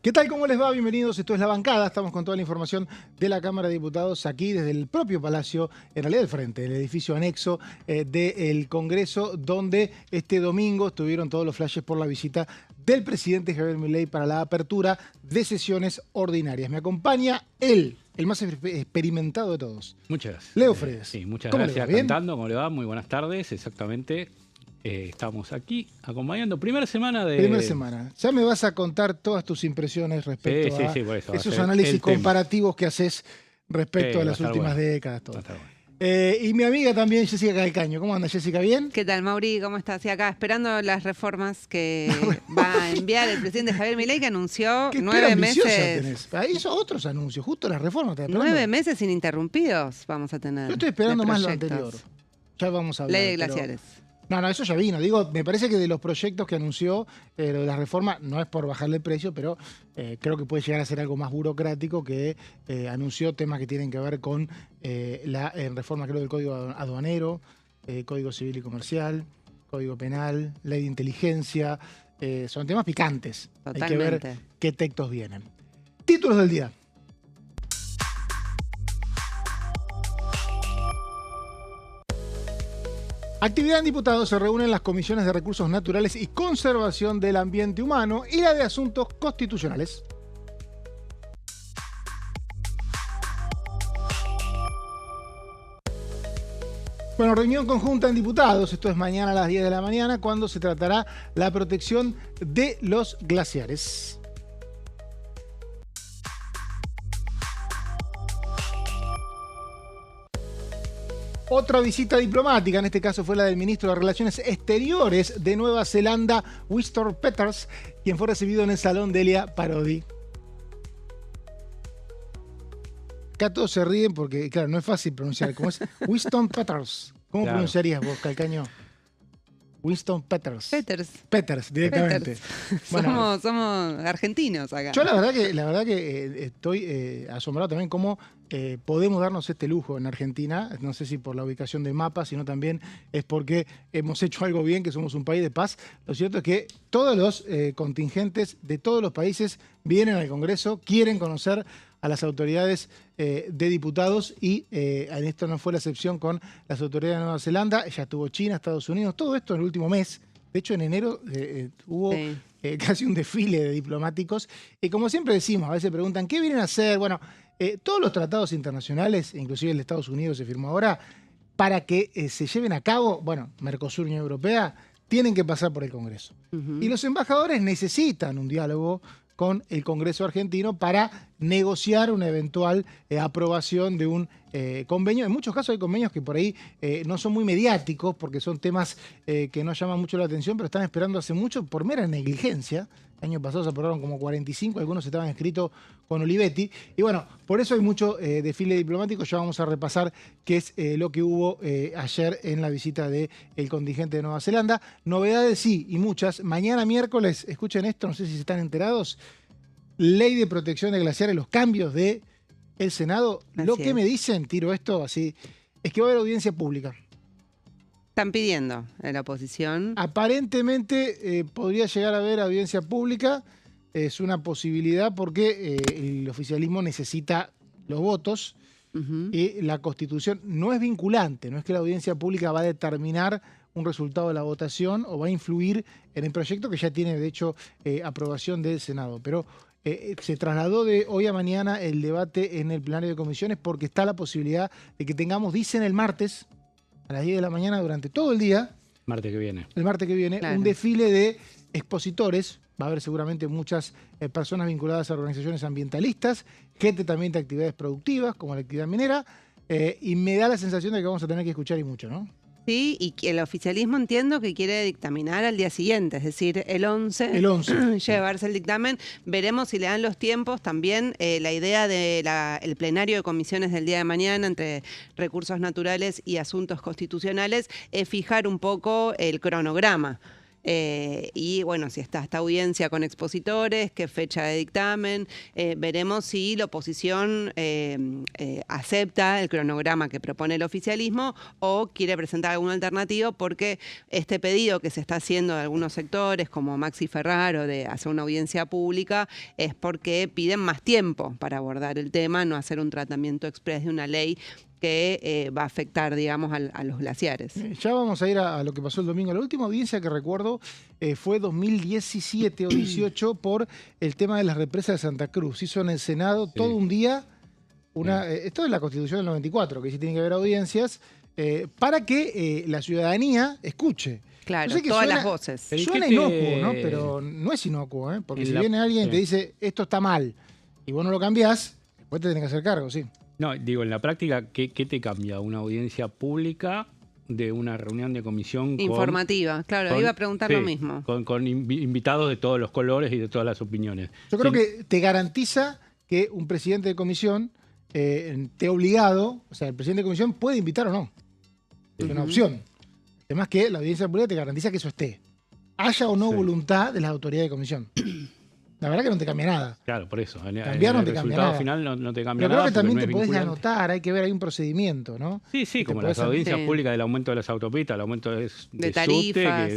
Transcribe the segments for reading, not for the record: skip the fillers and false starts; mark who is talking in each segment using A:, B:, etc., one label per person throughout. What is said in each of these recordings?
A: ¿Qué tal? ¿Cómo les va? Bienvenidos. Esto es La Bancada. Estamos con toda la información de la Cámara de Diputados aquí desde el propio Palacio, en realidad del frente, el edificio anexo del Congreso, donde este domingo estuvieron todos los flashes por la visita del presidente Javier Milei para la apertura de sesiones ordinarias. Me acompaña él, el más experimentado de todos.
B: Muchas gracias.
A: Leo Fredes.
B: Sí, muchas
A: ¿Cómo
B: gracias.
A: le va? ¿Bien?
B: Cantando, ¿cómo le va? Muy buenas tardes, exactamente. Estamos aquí acompañando primera semana de...
A: Primera semana. Ya me vas a contar todas tus impresiones respecto a
B: por eso,
A: esos análisis comparativos que haces respecto a las últimas
B: bueno.
A: décadas. Todo. Y mi amiga también, Jessica Calcaño. ¿Cómo anda, Jessica? ¿Bien?
C: ¿Qué tal, Mauri? ¿Cómo estás? Y acá esperando las reformas que va a enviar el presidente Javier Milei, que anunció
A: ¿Qué
C: 9
A: ambiciosa
C: meses.
A: tenés? Ahí esos otros anuncios, justo las reformas.
C: 9 meses ininterrumpidos vamos a tener.
A: Yo estoy esperando
C: de
A: más lo
C: proyectos.
A: anterior. Ya vamos a hablar.
C: Ley de glaciares.
A: No, eso ya vino. Digo, me parece que de los proyectos que anunció, lo de la reforma, no es por bajarle el precio, pero creo que puede llegar a ser algo más burocrático que anunció temas que tienen que ver con la reforma, creo, del Código Aduanero, Código Civil y Comercial, Código Penal, Ley de Inteligencia. Son temas picantes.
C: Totalmente.
A: Hay que ver qué textos vienen. Títulos del día. Actividad en diputados. Se reúnen las comisiones de Recursos Naturales y Conservación del Ambiente Humano y la de Asuntos Constitucionales. Bueno, reunión conjunta en diputados. Esto es mañana a las 10 de la mañana, cuando se tratará la protección de los glaciares. Otra visita diplomática, en este caso fue la del ministro de Relaciones Exteriores de Nueva Zelanda, Winston Peters, quien fue recibido en el Salón Delia Parodi. Acá todos se ríen porque, claro, no es fácil pronunciar. ¿Cómo es? Winston Peters. ¿Cómo pronunciarías vos, Calcaño? Winston Peters. Peters, directamente.
C: Peters.
A: Bueno,
C: somos argentinos acá.
A: Yo la verdad que estoy asombrado también cómo podemos darnos este lujo en Argentina. No sé si por la ubicación de mapa, sino también es porque hemos hecho algo bien, que somos un país de paz. Lo cierto es que todos los contingentes de todos los países vienen al Congreso, quieren conocer a las autoridades de diputados y en esto no fue la excepción con las autoridades de Nueva Zelanda. Ya estuvo China, Estados Unidos, todo esto en el último mes. De hecho, en enero hubo casi un desfile de diplomáticos. Y como siempre decimos, a veces preguntan, ¿qué vienen a hacer? Bueno, todos los tratados internacionales, inclusive el de Estados Unidos se firmó ahora, para que se lleven a cabo, bueno, Mercosur, Unión Europea, tienen que pasar por el Congreso. Y los embajadores necesitan un diálogo con el Congreso argentino para negociar una eventual aprobación de un convenio. En muchos casos hay convenios que por ahí no son muy mediáticos porque son temas que no llaman mucho la atención, pero están esperando hace mucho por mera negligencia. El año pasado se aprobaron como 45, algunos estaban escritos con Olivetti. Y bueno, por eso hay mucho desfile diplomático. Ya vamos a repasar qué es lo que hubo ayer en la visita del contingente de Nueva Zelanda. Novedades sí, y muchas. Mañana miércoles, escuchen esto, no sé si se están enterados, Ley de Protección de Glaciares, los cambios del Senado. Lo que me dicen, tiro esto así, es que va a haber audiencia pública.
C: Están pidiendo en la oposición.
A: Aparentemente podría llegar a haber audiencia pública. Es una posibilidad porque el oficialismo necesita los votos y la Constitución no es vinculante. No es que la audiencia pública va a determinar un resultado de la votación o va a influir en el proyecto que ya tiene, de hecho, aprobación del Senado. Pero se trasladó de hoy a mañana el debate en el plenario de comisiones porque está la posibilidad de que tengamos, dicen el martes, a las 10 de la mañana durante todo el día.
B: Martes que viene.
A: El martes que viene, claro. Un desfile de expositores. Va a haber seguramente muchas personas vinculadas a organizaciones ambientalistas, gente también de actividades productivas, como la actividad minera, y me da la sensación de que vamos a tener que escuchar y mucho, ¿no?
C: Sí, y que el oficialismo entiendo que quiere dictaminar al día siguiente, es decir, el 11, llevarse el dictamen. Veremos si le dan los tiempos. También la idea del plenario de comisiones del día de mañana entre recursos naturales y asuntos constitucionales es fijar un poco el cronograma. Y bueno, si está esta audiencia con expositores, qué fecha de dictamen, veremos si la oposición acepta el cronograma que propone el oficialismo o quiere presentar algún alternativo, porque este pedido que se está haciendo de algunos sectores, como Maxi Ferraro, de hacer una audiencia pública, es porque piden más tiempo para abordar el tema, no hacer un tratamiento exprés de una ley que va a afectar, digamos, a los glaciares.
A: Ya vamos a ir a lo que pasó el domingo. La última audiencia que recuerdo fue 2017 o 18 por el tema de las represas de Santa Cruz. Hizo en el Senado todo un día, esto es la Constitución del 94, que sí tiene que haber audiencias, para que la ciudadanía escuche.
C: Claro, todas las voces.
A: Suena inocuo, ¿no? Pero no es inocuo, ¿eh? Porque si viene alguien y te dice, esto está mal, y vos no lo cambiás, después te tenés que hacer cargo, sí.
B: No, digo, en la práctica, ¿qué te cambia una audiencia pública de una reunión de comisión
C: informativa? Claro, iba a preguntar lo mismo.
B: Con invitados de todos los colores y de todas las opiniones.
A: Yo creo que te garantiza que un presidente de comisión esté obligado, o sea, el presidente de comisión puede invitar o no. Es una opción. Además que la audiencia pública te garantiza que eso esté. Haya o no voluntad de las autoridades de comisión. La verdad que no te cambia nada.
B: Claro, por eso.
A: Cambiar no te cambia nada.
B: El resultado final no te cambia
A: nada. Pero creo
B: nada.
A: que también te podés anotar, hay que ver, hay un procedimiento, ¿no?
B: Sí, como las audiencias públicas del aumento de las autopistas, el aumento de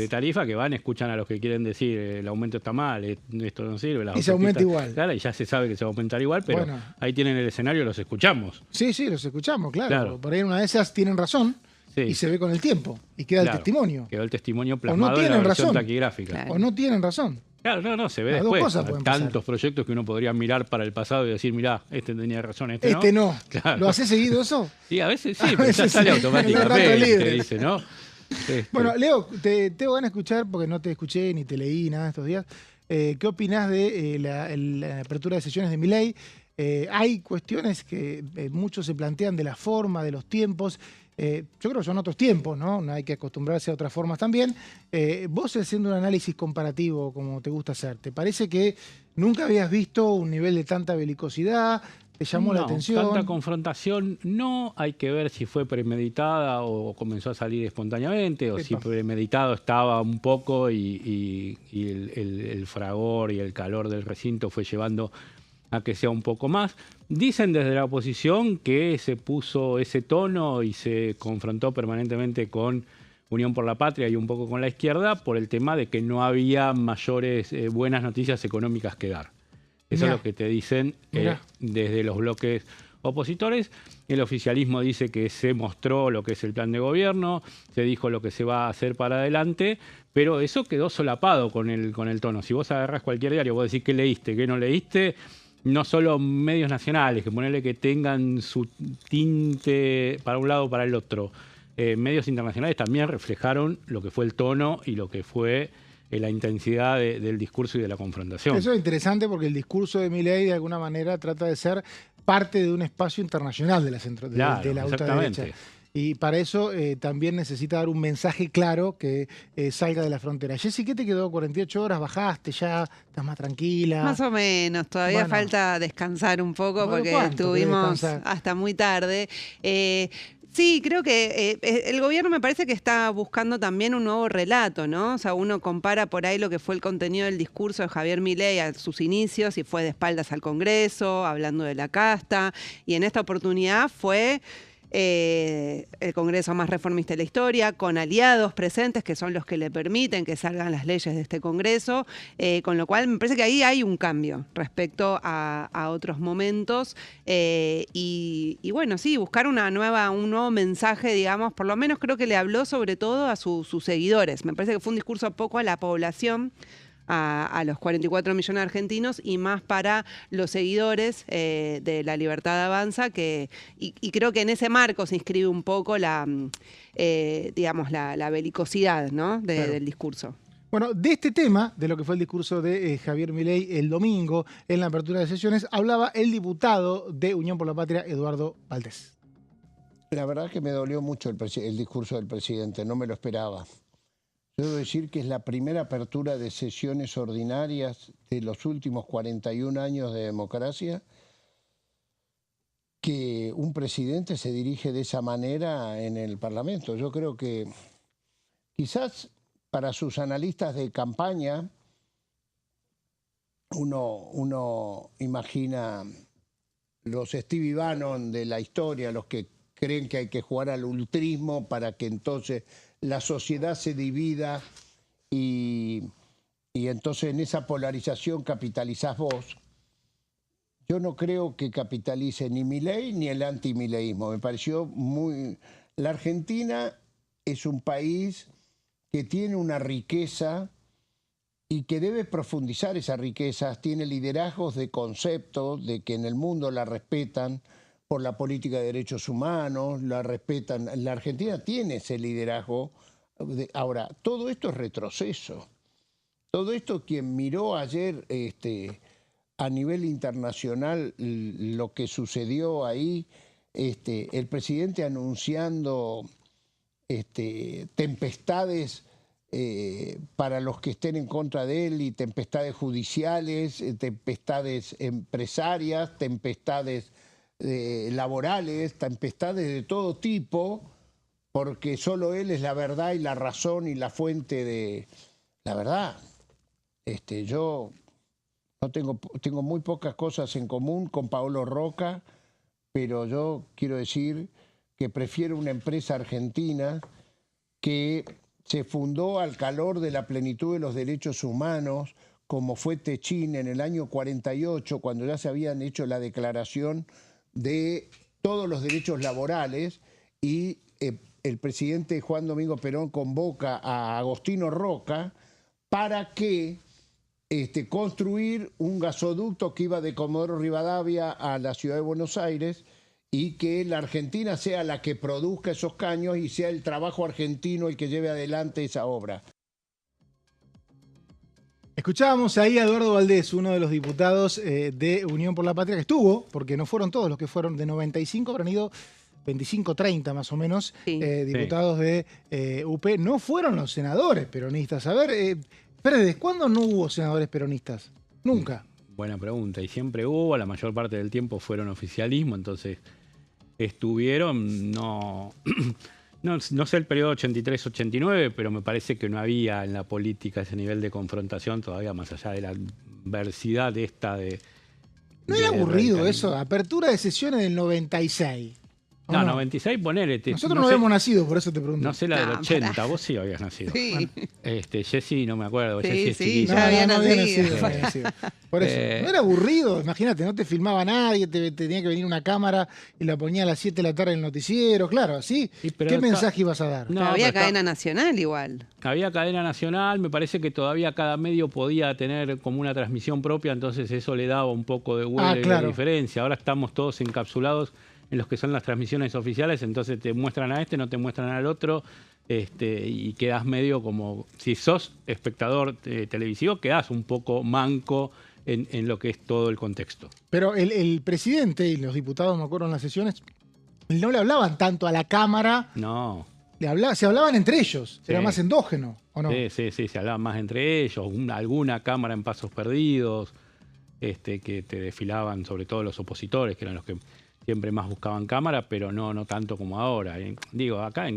B: tarifa, que van, escuchan a los que quieren decir el aumento está mal, esto no sirve.
A: Y se aumenta igual.
B: Claro, y ya se sabe que se va a aumentar igual, pero ahí tienen el escenario, los escuchamos.
A: Sí, los escuchamos, claro. Por ahí una de esas tienen razón. Sí. Y se ve con el tiempo, y queda el testimonio.
B: Quedó el testimonio plasmado en la versión taquigráfica.
A: O no tienen razón.
B: Claro, no, se ve después. Tantos proyectos que uno podría mirar para el pasado y decir, mirá, este tenía razón, este no.
A: Claro. ¿Lo hace seguido eso?
B: Sí, a veces sí, pero ya sale automáticamente, te dice, ¿no?
A: Bueno, Leo, te van a escuchar, porque no te escuché ni te leí nada estos días. ¿Qué opinás de la apertura de sesiones de Milei? Hay cuestiones que muchos se plantean de la forma, de los tiempos. Yo creo que son otros tiempos, ¿no? Hay que acostumbrarse a otras formas también. Vos haciendo un análisis comparativo, como te gusta hacer, ¿te parece que nunca habías visto un nivel de tanta belicosidad? ¿Te llamó la atención?
B: Tanta confrontación no. Hay que ver si fue premeditada o comenzó a salir espontáneamente, o si premeditado estaba un poco y el fragor y el calor del recinto fue llevando a que sea un poco más. Dicen desde la oposición que se puso ese tono y se confrontó permanentemente con Unión por la Patria y un poco con la izquierda por el tema de que no había mayores buenas noticias económicas que dar. Eso es lo que te dicen desde los bloques opositores. El oficialismo dice que se mostró lo que es el plan de gobierno, se dijo lo que se va a hacer para adelante, pero eso quedó solapado con el tono. Si vos agarrás cualquier diario, vos decís qué leíste, qué no leíste. No solo medios nacionales, que ponerle que tengan su tinte para un lado o para el otro. Medios internacionales también reflejaron lo que fue el tono y lo que fue la intensidad del discurso y de la confrontación.
A: Eso es interesante porque el discurso de Milei de alguna manera trata de ser parte de un espacio internacional de la ultraderecha. Y para eso también necesita dar un mensaje claro que salga de la frontera. Jessy, ¿qué te quedó? 48 horas, bajaste ya, estás más tranquila.
C: Más o menos, todavía falta descansar un poco porque estuvimos hasta muy tarde. Sí, creo que el gobierno me parece que está buscando también un nuevo relato, ¿no? O sea, uno compara por ahí lo que fue el contenido del discurso de Javier Milei a sus inicios y fue de espaldas al Congreso, hablando de la casta, y en esta oportunidad fue el Congreso más reformista de la historia, con aliados presentes que son los que le permiten que salgan las leyes de este Congreso, con lo cual me parece que ahí hay un cambio respecto a otros momentos y bueno, sí, buscar un nuevo mensaje, digamos, por lo menos creo que le habló sobre todo a sus seguidores. Me parece que fue un discurso poco a la población, a los 44 millones de argentinos y más para los seguidores de La Libertad Avanza, y creo que en ese marco se inscribe un poco la belicosidad, ¿no? del discurso.
A: Bueno, de este tema, de lo que fue el discurso de Javier Milei el domingo en la apertura de sesiones, hablaba el diputado de Unión por la Patria, Eduardo Valdés.
D: La verdad que me dolió mucho el discurso del presidente, no me lo esperaba. Yo debo decir que es la primera apertura de sesiones ordinarias de los últimos 41 años de democracia que un presidente se dirige de esa manera en el Parlamento. Yo creo que quizás para sus analistas de campaña uno imagina los Stevie Bannon de la historia, los que creen que hay que jugar al ultrismo para que entonces la sociedad se divida y entonces en esa polarización capitalizás vos. Yo no creo que capitalice ni Milei ni el antimileísmo. Me pareció muy... La Argentina es un país que tiene una riqueza y que debe profundizar esas riquezas. Tiene liderazgos de conceptos, de que en el mundo la respetan por la política de derechos humanos, la respetan. La Argentina tiene ese liderazgo. Ahora, todo esto es retroceso. Todo esto, quien miró ayer a nivel internacional lo que sucedió ahí, el presidente anunciando tempestades para los que estén en contra de él, y tempestades judiciales, tempestades empresarias, tempestades laborales, tempestades de todo tipo, porque solo él es la verdad y la razón y la fuente de la verdad. Yo no tengo muy pocas cosas en común con Paolo Roca, pero yo quiero decir que prefiero una empresa argentina que se fundó al calor de la plenitud de los derechos humanos, como fue Techín en el año 48, cuando ya se habían hecho la declaración de todos los derechos laborales, y el presidente Juan Domingo Perón convoca a Agostino Roca para que construir un gasoducto que iba de Comodoro Rivadavia a la ciudad de Buenos Aires, y que la Argentina sea la que produzca esos caños y sea el trabajo argentino el que lleve adelante esa obra.
A: Escuchábamos ahí a Eduardo Valdés, uno de los diputados de Unión por la Patria, que estuvo, porque no fueron todos los que fueron, de 95 habrán ido 25, 30 más o menos,
C: Sí.
A: diputados de UP. No fueron los senadores peronistas. A ver, Fredes, ¿cuándo no hubo senadores peronistas? Nunca.
B: Buena pregunta. Y siempre hubo, la mayor parte del tiempo fueron oficialismo, entonces estuvieron, no sé el periodo 83-89, pero me parece que no había en la política ese nivel de confrontación todavía, más allá de la adversidad esta de...
A: ¿No era aburrido eso? Apertura de sesiones del 96.
B: No, 96, ponele.
A: Nosotros no habíamos nacido, por eso te pregunto.
B: No sé la del 80, pará. Vos sí habías nacido.
C: Sí.
B: Bueno, Jessy, no me acuerdo.
C: Sí,
B: Jessy
C: ya había nacido.
A: Por eso, no era aburrido, imagínate, no te filmaba nadie, tenía que venir una cámara y la ponía a las 7 de la tarde en el noticiero, claro, así. ¿Qué mensaje ibas a dar?
C: No, había cadena nacional igual.
B: Había cadena nacional, me parece que todavía cada medio podía tener como una transmisión propia, entonces eso le daba un poco de huele de diferencia. Ahora estamos todos encapsulados en los que son las transmisiones oficiales, entonces te muestran a este, no te muestran al otro, y quedas medio como, si sos espectador televisivo, quedás un poco manco en lo que es todo el contexto.
A: Pero el presidente y los diputados, me acuerdo en las sesiones, no le hablaban tanto a la Cámara.
B: No.
A: Se hablaban entre ellos,
B: Sí.
A: Era más endógeno, ¿o no?
B: Sí, se hablaban más entre ellos, alguna cámara en pasos perdidos, que te desfilaban, sobre todo los opositores, que eran los que siempre más buscaban cámara, pero no tanto como ahora. Digo, acá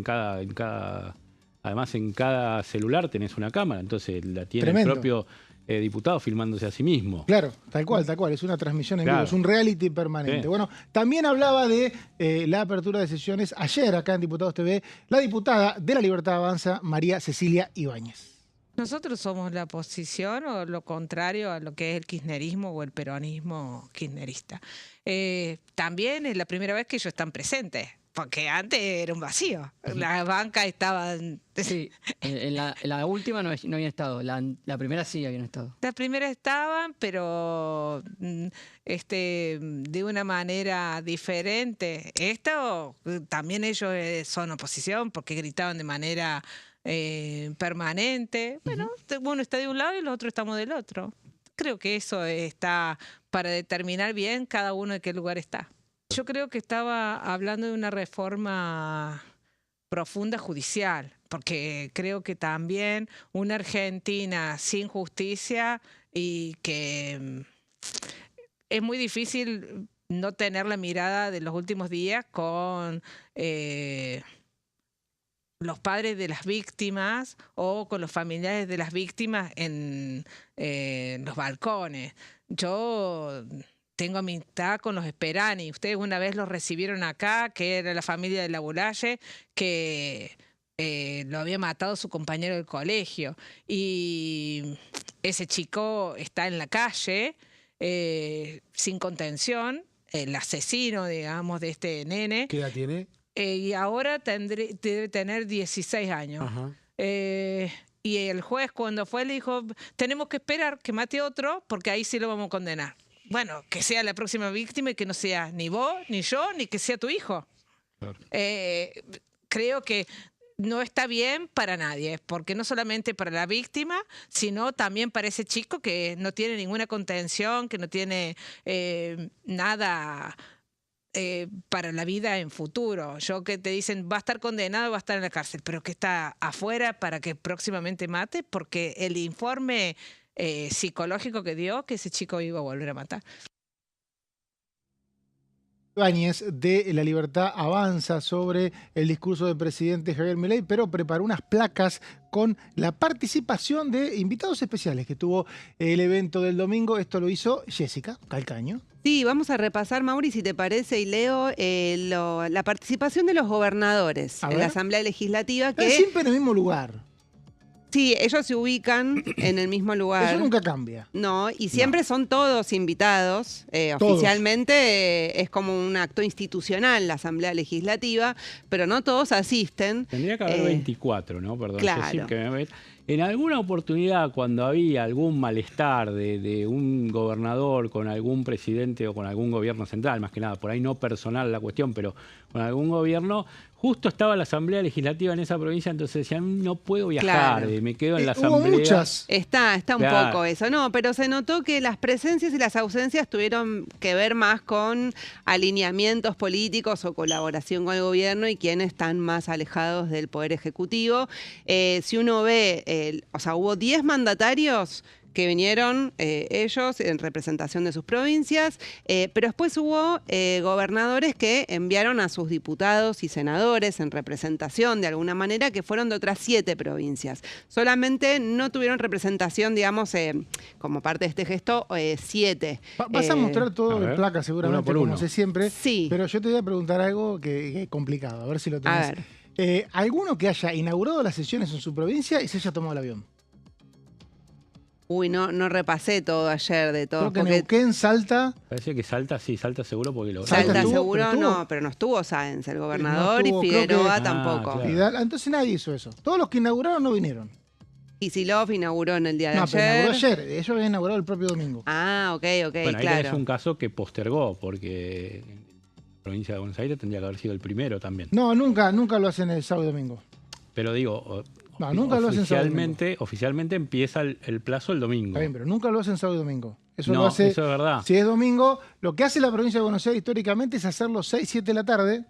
B: además en cada celular tenés una cámara, entonces la tiene
A: Tremendo.
B: el propio diputado filmándose a sí mismo.
A: Claro, tal cual, es una transmisión en
B: Claro.
A: vivo, es un reality permanente.
B: Sí.
A: Bueno, también hablaba de la apertura de sesiones ayer acá en Diputados TV, la diputada de La Libertad Avanza, María Cecilia Ibáñez.
E: ¿Nosotros somos la oposición o lo contrario a lo que es el kirchnerismo o el peronismo kirchnerista? También es la primera vez que ellos están presentes, porque antes era un vacío. Las bancas estaban...
F: Sí, en la última no habían estado, la primera sí habían estado.
E: Las primeras estaban, pero de una manera diferente. Esto también ellos son oposición porque gritaban de manera... permanente. Bueno, uno está de un lado y el otro estamos del otro. Creo que eso está para determinar bien cada uno de qué lugar está. Yo creo que estaba hablando de una reforma profunda judicial, porque creo que también una Argentina sin justicia y que es muy difícil no tener la mirada de los últimos días con los padres de las víctimas o con los familiares de las víctimas en los balcones. Yo tengo amistad con los Sperani. Ustedes una vez los recibieron acá, que era la familia de la Bulaye, que lo había matado su compañero del colegio. Y ese chico está en la calle, sin contención, el asesino, digamos, de este nene.
G: ¿Qué edad tiene?
E: Y ahora debe tener 16 años. Y el juez cuando fue le dijo, tenemos que esperar que mate otro porque ahí sí lo vamos a condenar. Bueno, que sea la próxima víctima y que no sea ni vos, ni yo, ni que sea tu hijo. Claro. Creo que no está bien para nadie, porque no solamente para la víctima, sino también para ese chico que no tiene ninguna contención, que no tiene nada para la vida en futuro. Yo que te dicen, va a estar condenado, va a estar en la cárcel, pero que está afuera para que próximamente mate, porque el informe psicológico que dio, que ese chico iba a volver a matar.
A: Ibáñez de La Libertad avanza sobre el discurso del presidente Javier Milei, pero preparó unas placas con la participación de invitados especiales que tuvo el evento del domingo. Esto lo hizo Jessica Calcaño.
C: Sí, vamos a repasar, Mauri, si te parece, y leo la participación de los gobernadores en la Asamblea Legislativa. Que
A: siempre en el mismo lugar.
C: Sí, ellos se ubican en el mismo lugar.
A: Eso nunca cambia.
C: No, y siempre son todos invitados. Todos. Oficialmente es como un acto institucional la Asamblea Legislativa, pero no todos asisten.
B: Tendría que haber 24, ¿no? Perdón,
C: claro.
B: En alguna oportunidad, cuando había algún malestar de un gobernador con algún presidente o con algún gobierno central, más que nada, por ahí no personal la cuestión, pero con algún gobierno, justo estaba la Asamblea Legislativa en esa provincia, entonces decían, no puedo viajar,
C: claro.
B: Me quedo en la Asamblea.
A: Muchas.
C: Está un poco eso, no, pero se notó que las presencias y las ausencias tuvieron que ver más con alineamientos políticos o colaboración con el gobierno y quienes están más alejados del Poder Ejecutivo. Si uno ve, hubo 10 mandatarios que vinieron ellos en representación de sus provincias, pero después hubo gobernadores que enviaron a sus diputados y senadores en representación de alguna manera, que fueron de otras 7 provincias. Solamente no tuvieron representación, digamos, como parte de este gesto, 7.
A: Vas a mostrar todo en placa seguramente, como sé siempre,
C: sí.
A: Pero yo te voy a preguntar algo que es complicado, a ver si lo tenés. ¿Alguno que haya inaugurado las sesiones en su provincia y se haya tomado el avión?
C: Uy, no repasé todo ayer de todo.
A: Creo que Neuquén, Salta.
B: Parece que Salta, sí, Salta seguro porque lo...
C: Salta seguro pero no estuvo Sáenz, el gobernador, no estuvo, y Figueroa tampoco.
B: Claro.
A: Entonces nadie hizo eso. Todos los que inauguraron no vinieron.
C: Kicillof inauguró en el día de ayer.
A: Pero inauguró ayer. Ellos habían inaugurado el propio domingo.
C: Ok,
B: bueno,
C: claro.
B: Ahí es un caso que postergó, porque en la provincia de Buenos Aires tendría que haber sido el primero también.
A: No, nunca lo hacen el sábado y domingo.
B: Pero digo...
A: No, nunca lo hacen sábado y domingo.
B: Oficialmente empieza el plazo el domingo.
A: Está bien, pero nunca lo hacen sábado y domingo. Eso
B: no,
A: lo hace,
B: eso es verdad.
A: Si es domingo, lo que hace la provincia de Buenos Aires históricamente es hacerlo 6, 7 de la tarde.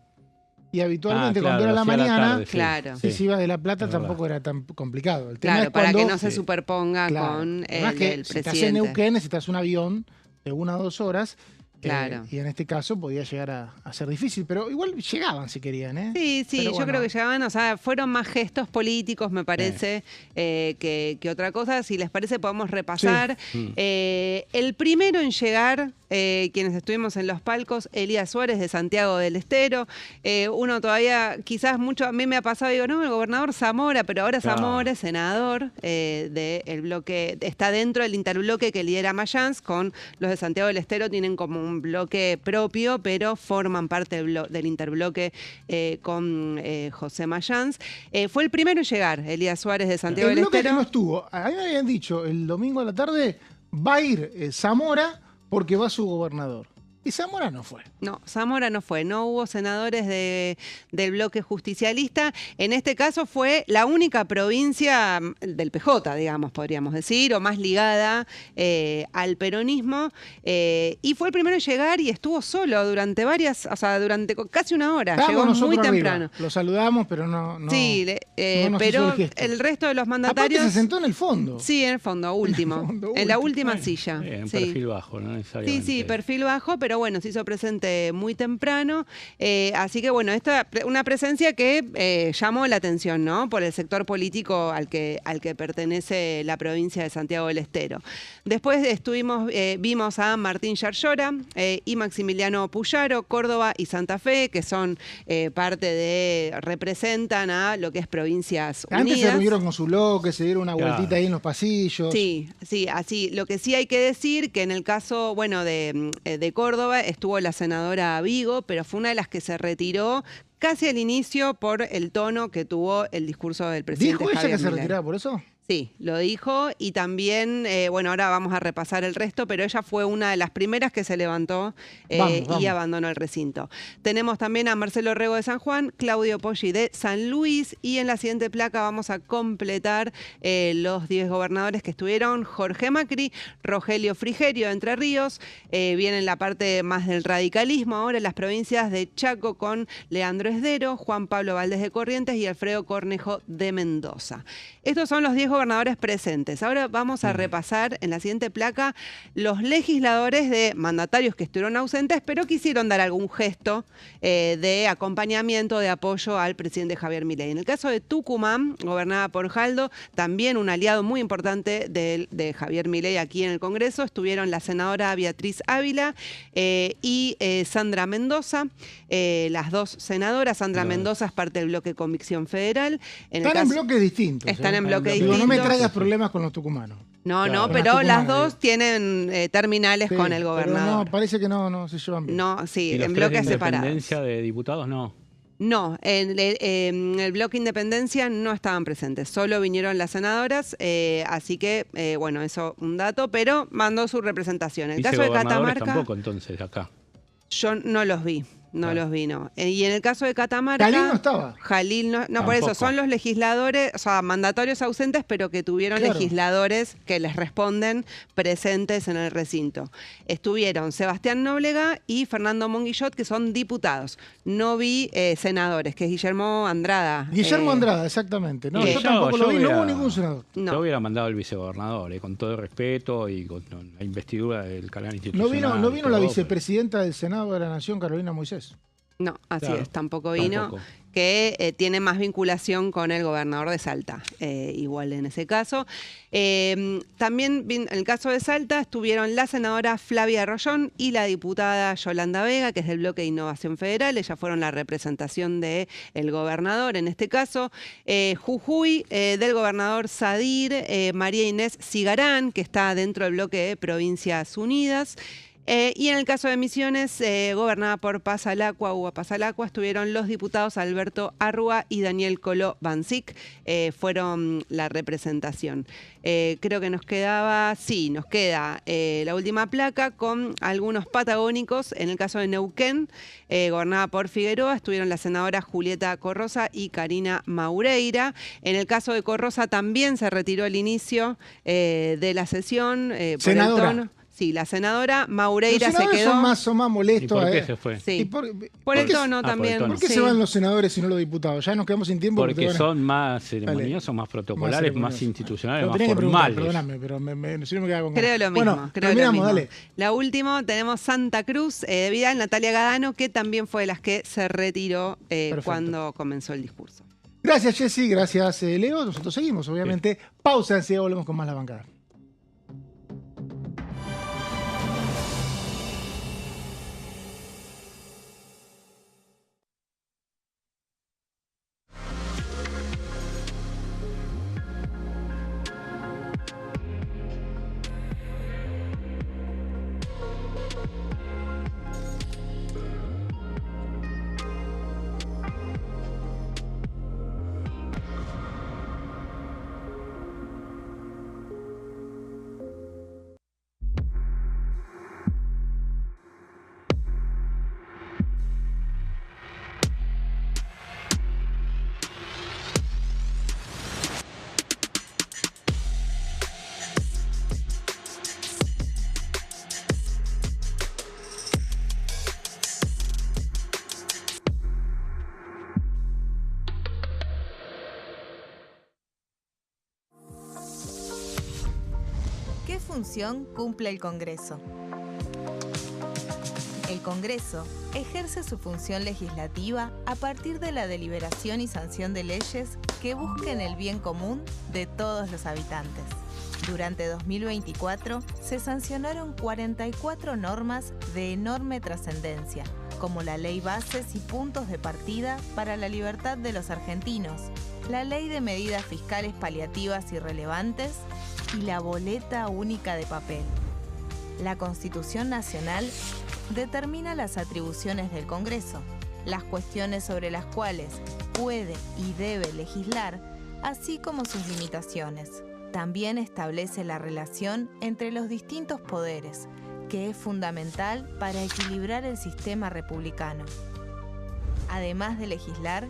A: Y habitualmente cuando era la mañana,
C: tarde, claro.
A: Si se iba de La Plata tampoco era tan complicado. El tema
C: claro,
A: es cuando,
C: para que no se superponga con el presidente.
A: Si estás en Neuquén, necesitas un avión de 1 a 2 horas.
C: Claro.
A: Y en este caso podía llegar a ser difícil, pero igual llegaban si querían, ¿eh?
C: Sí,
A: pero
C: yo creo que llegaban, fueron más gestos políticos, me parece, que otra cosa. Si les parece, podemos repasar.
A: Sí.
C: El primero en llegar, quienes estuvimos en los palcos, Elías Suárez de Santiago del Estero. Uno todavía, quizás mucho, a mí me ha pasado, digo, no, el gobernador Zamora, pero ahora Zamora es senador del bloque, está dentro del interbloque que lidera Mayans, con los de Santiago del Estero, tienen como un bloque propio, pero forman parte del interbloque con José Mayans. Fue el primero en llegar, Elías Suárez de Santiago del Estero.
A: El bloque que no estuvo, a mí me habían dicho el domingo a la tarde, va a ir Zamora porque va su gobernador. Y Zamora no fue.
C: No, Zamora no fue. No hubo senadores del bloque justicialista. En este caso fue la única provincia del PJ, digamos, podríamos decir, o más ligada al peronismo. Y fue el primero en llegar y estuvo solo durante durante casi una hora. Llegó muy temprano.
A: Lo saludamos, pero no.
C: Sí,
A: no
C: pero el resto de los mandatarios.
A: Aparte se sentó en el fondo.
C: Sí, en el fondo, último. En la última silla.
B: En
C: sí.
B: Perfil bajo, no necesariamente.
C: Sí, perfil bajo, pero bueno, se hizo presente muy temprano. Así que bueno, una presencia que llamó la atención, ¿no? Por el sector político al que pertenece la provincia de Santiago del Estero. Después vimos a Martín Yarlora y Maximiliano Puyaro, Córdoba y Santa Fe, que son representan a lo que es Provincias Unidas.
A: Antes se reunieron con su bloque, se dieron una vueltita ahí en los pasillos.
C: Sí, así. Lo que sí hay que decir que en el caso, bueno, de Córdoba estuvo la senadora Vigo, pero fue una de las que se retiró casi al inicio por el tono que tuvo el discurso del presidente
A: ¿Dijo ella
C: Javier
A: que se
C: Milei.
A: retiraba por eso?
C: Sí, lo dijo y también, bueno, ahora vamos a repasar el resto, pero ella fue una de las primeras que se levantó y abandonó el recinto. Tenemos también a Marcelo Rego de San Juan, Claudio Poggi de San Luis y en la siguiente placa vamos a completar los 10 gobernadores que estuvieron: Jorge Macri, Rogelio Frigerio de Entre Ríos, viene en la parte más del radicalismo ahora en las provincias de Chaco con Leandro Esdero, Juan Pablo Valdés de Corrientes y Alfredo Cornejo de Mendoza. Estos son los 10 gobernadores presentes. Ahora vamos a repasar en la siguiente placa los legisladores de mandatarios que estuvieron ausentes, pero quisieron dar algún gesto de acompañamiento, de apoyo al presidente Javier Milei. En el caso de Tucumán, gobernada por Jaldo, también un aliado muy importante de Javier Milei aquí en el Congreso, estuvieron la senadora Beatriz Ávila y Sandra Mendoza, las dos senadoras. Sandra Mendoza es parte del bloque Convicción Federal.
A: Están en bloques distintos.
C: Están en bloques distintos.
A: No me traigas problemas con los tucumanos.
C: No, pero las dos tienen terminales con el gobernador.
A: Pero no, parece que no se llevan bien.
C: No, sí,
B: ¿Y los
C: en
B: tres
C: bloques
B: de
C: separados.
B: Independencia de diputados no?
C: No, en el bloque Independencia no estaban presentes, solo vinieron las senadoras, así que, bueno, eso un dato, pero mandó su representación. En el caso de Catamarca...
B: tampoco, entonces, acá.
C: Yo no los vi. No los vi, no. Y en el caso de Catamarca...
A: Jalil no estaba.
C: Jalil no, por eso, son los legisladores, o sea, mandatarios ausentes, pero que tuvieron legisladores que les responden presentes en el recinto. Estuvieron Sebastián Nóblega y Fernando Monguillot, que son diputados. No vi senadores, que es Guillermo Andrada.
A: Guillermo Andrada, exactamente. No, yo tampoco lo vi, no hubo ningún senador.
B: Yo hubiera mandado al vicegobernador, con todo el respeto y con la investidura del canal institucional.
A: No vino la vicepresidenta del Senado de la Nación, Carolina Moisés.
C: No, así es, tampoco vino, que tiene más vinculación con el gobernador de Salta, igual en ese caso. También en el caso de Salta estuvieron la senadora Flavia Rollón y la diputada Yolanda Vega, que es del bloque de Innovación Federal. Ellas fueron la representación del gobernador, en este caso. Jujuy, del gobernador Sadir, María Inés Cigarán, que está dentro del bloque de Provincias Unidas. Y en el caso de Misiones, gobernada por Paz al Agua, estuvieron los diputados Alberto Arrua y Daniel Coló Bancic, fueron la representación. Creo que nos queda la última placa con algunos patagónicos. En el caso de Neuquén, gobernada por Figueroa, estuvieron la senadora Julieta Corrosa y Karina Maureira. En el caso de Corrosa también se retiró el inicio de la sesión.
A: Senadora.
C: Por el tono. Sí, la senadora Maureira
A: se quedó. Son más molestos.
B: ¿Y por qué se fue?
C: Sí. Por el tono también.
A: ¿Por qué se van los senadores y no los diputados? Ya nos quedamos sin tiempo.
B: Porque son más ceremoniosos, más protocolares, más institucionales, más formales.
A: Perdóname, pero no me queda con
C: Creo lo mismo.
A: Bueno, terminamos, dale.
C: La última, tenemos Santa Cruz de Vidal, Natalia Gadano, que también fue de las que se retiró cuando comenzó el discurso.
A: Gracias, Jessy. Gracias, Leo. Nosotros seguimos, obviamente. Sí. Pausa, enseguida volvemos con más La Bancada.
G: función cumple el Congreso? El Congreso ejerce su función legislativa a partir de la deliberación y sanción de leyes que busquen el bien común de todos los habitantes. Durante 2024 se sancionaron 44 normas de enorme trascendencia, como la Ley Bases y Puntos de Partida para la Libertad de los Argentinos, la Ley de Medidas Fiscales Paliativas y Relevantes y la Boleta Única de Papel. La Constitución Nacional determina las atribuciones del Congreso, las cuestiones sobre las cuales puede y debe legislar, así como sus limitaciones. También establece la relación entre los distintos poderes, que es fundamental para equilibrar el sistema republicano. Además de legislar,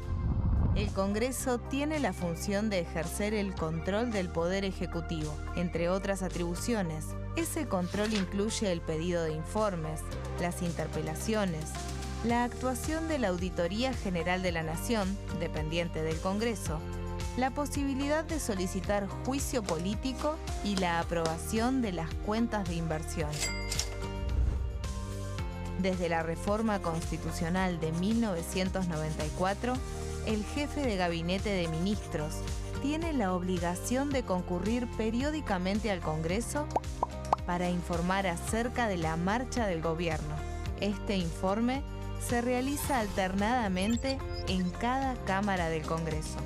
G: el Congreso tiene la función de ejercer el control del Poder Ejecutivo. Entre otras atribuciones, ese control incluye el pedido de informes, las interpelaciones, la actuación de la Auditoría General de la Nación, dependiente del Congreso, la posibilidad de solicitar juicio político y la aprobación de las cuentas de inversión. Desde la reforma constitucional de 1994, el jefe de gabinete de ministros tiene la obligación de concurrir periódicamente al Congreso para informar acerca de la marcha del gobierno. Este informe se realiza alternadamente en cada Cámara del Congreso.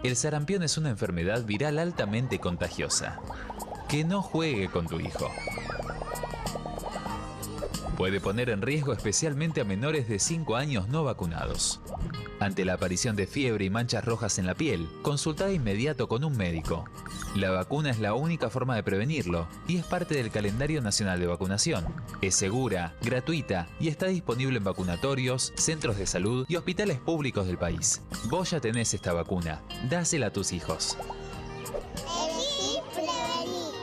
H: El sarampión es una enfermedad viral altamente contagiosa. Que no juegue con tu hijo. Puede poner en riesgo especialmente a menores de 5 años no vacunados. Ante la aparición de fiebre y manchas rojas en la piel, consulta de inmediato con un médico. La vacuna es la única forma de prevenirlo y es parte del calendario nacional de vacunación. Es segura, gratuita y está disponible en vacunatorios, centros de salud y hospitales públicos del país. Vos ya tenés esta vacuna. Dásela a tus hijos.
I: Elegí prevenir.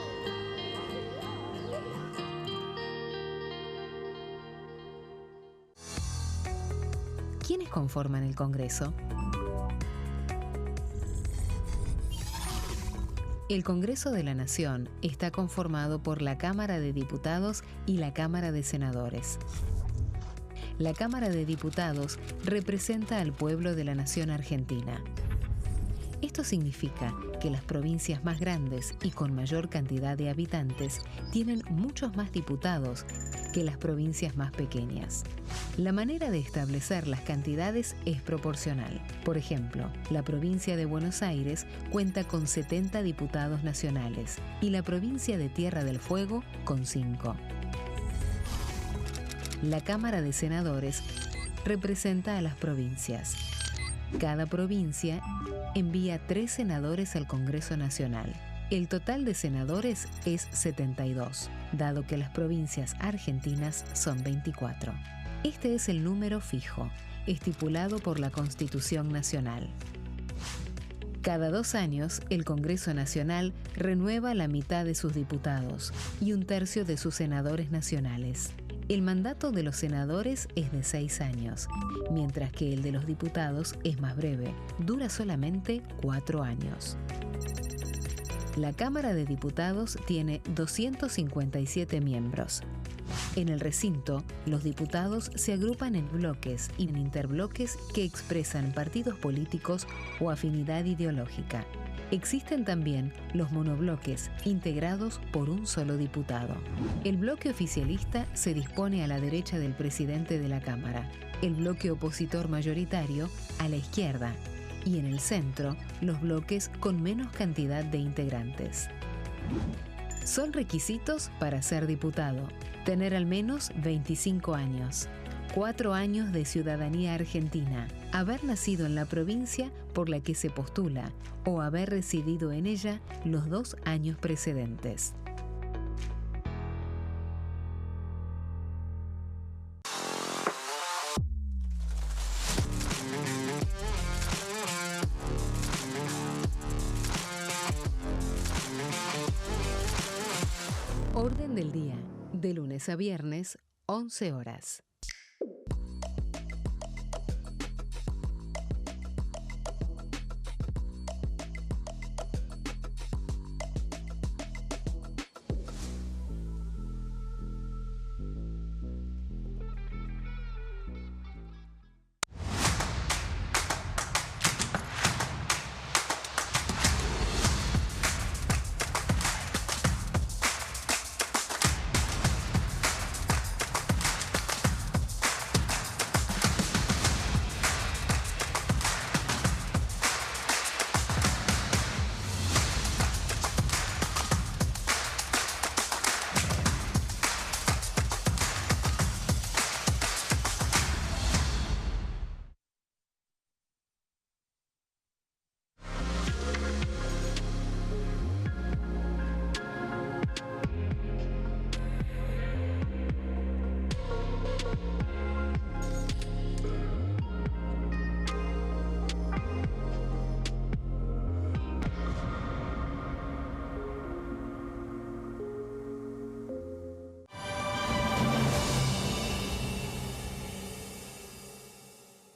J: ¿Quiénes conforman el Congreso? El Congreso de la Nación está conformado por la Cámara de Diputados y la Cámara de Senadores. La Cámara de Diputados representa al pueblo de la nación argentina. Esto significa que las provincias más grandes y con mayor cantidad de habitantes tienen muchos más diputados que las provincias más pequeñas. La manera de establecer las cantidades es proporcional. Por ejemplo, la provincia de Buenos Aires cuenta con 70 diputados nacionales y la provincia de Tierra del Fuego con 5. La Cámara de Senadores representa a las provincias. Cada provincia envía 3 senadores al Congreso Nacional. El total de senadores es 72, dado que las provincias argentinas son 24. Este es el número fijo, estipulado por la Constitución Nacional. Cada 2 años, el Congreso Nacional renueva la mitad de sus diputados y 1/3 de sus senadores nacionales. El mandato de los senadores es de 6 años, mientras que el de los diputados es más breve, dura solamente 4 años. La Cámara de Diputados tiene 257 miembros. En el recinto, los diputados se agrupan en bloques y en interbloques que expresan partidos políticos o afinidad ideológica. Existen también los monobloques, integrados por un solo diputado. El bloque oficialista se dispone a la derecha del presidente de la Cámara, el bloque opositor mayoritario a la izquierda, y en el centro, los bloques con menos cantidad de integrantes. Son requisitos para ser diputado: tener al menos 25 años, 4 años de ciudadanía argentina, haber nacido en la provincia por la que se postula o haber residido en ella los 2 años precedentes. Orden del día, de lunes a viernes, 11 horas.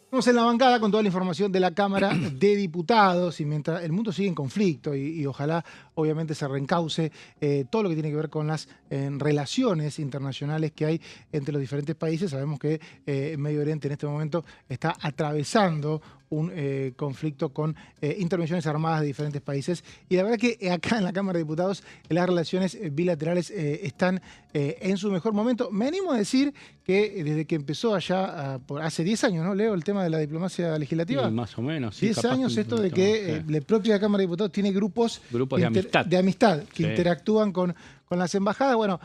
A: Estamos en la bancada con toda la información de la Cámara de Diputados y mientras el mundo sigue en conflicto y ojalá obviamente se reencauce todo lo que tiene que ver con las relaciones internacionales que hay entre los diferentes países. Sabemos que Medio Oriente en este momento está atravesando un conflicto con intervenciones armadas de diferentes países y la verdad que acá en la Cámara de Diputados las relaciones bilaterales están en su mejor momento. Me animo a decir que desde que empezó allá por hace 10 años, ¿no, Leo? El tema de la diplomacia legislativa.
B: Sí, más o menos. Sí,
A: 10 años esto de que la propia Cámara de Diputados tiene grupos de amistad que interactúan con las embajadas. Bueno,